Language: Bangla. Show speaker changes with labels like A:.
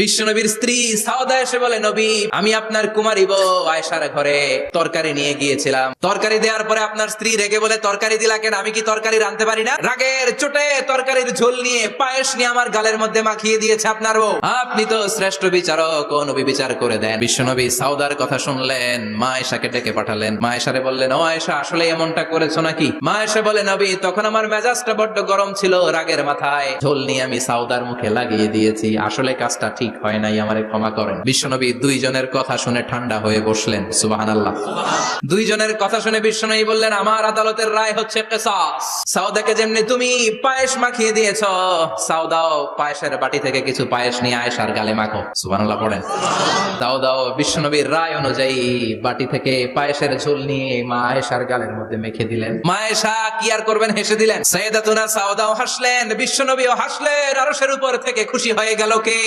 A: বিশ্বনবীর স্ত্রী সাউদা এসে বলে, নবী, আমি আপনার কুমারী বউ আয়েশার ঘরে তরকারি নিয়ে গিয়েছিলাম। তরকারি দেওয়ার পরে আপনার স্ত্রী রেগে বলে, তরকারি দিলা কেন? আমি কি তরকারি রাঁধতে পারি না? রাগের চোটে তরকারির ঝোল নিয়ে পায়েস নিয়ে আমার গালের মধ্যে মাখিয়ে দিয়েছে আপনার বউ। আপনি তো শ্রেষ্ঠ বিচারক, ও নবী বিচার করে দেন। বিশ্বনবী সাউদার কথা শুনলেন, মা আয়েশাকে ডেকে পাঠালেন। মা আয়েশারে বললেন, ও আয়েশা, আসলে এমনটা করেছো নাকি? মা আয়েশা বলে, নবী, তখন আমার মেজাজটা বড্ড গরম ছিল, রাগের মাথায় ঝোল নিয়ে আমি সাউদার মুখে লাগিয়ে দিয়েছি। আসলে কাজটা ঠিক হয় নাই, আমারে ক্ষমা করেন। বিশ্বনবী দুইজনের কথা শুনে ঠান্ডা হয়ে বসলেন। সুবহানাল্লাহ। দুইজনের কথা শুনে বিশ্বনবী বললেন, আমার আদালতের রায় হচ্ছে কিসাস। সাউদাকে যেমনি তুমি পায়েস মাখিয়ে দিয়েছো, সাউদাও পায়েসের বাটি থেকে কিছু পায়েস নিয়ে আয়েশার গালে মাখো। সুবহানাল্লাহ পড়েন। সাউদাও বিশ্বনবীর রায় অনুযায়ী বাটি থেকে পায়েসের ঝোল নিয়ে মা আয়েশার গালের মধ্যে মেখে দিলেন। মা আয়েশা কি আর করবেন, হেসে দিলেন। সাইয়েদাতুনা সাউদাও হাসলেন, বিশ্বনবীও হাসলেন। আরশের উপর থেকে খুশি হয়ে গেল কে?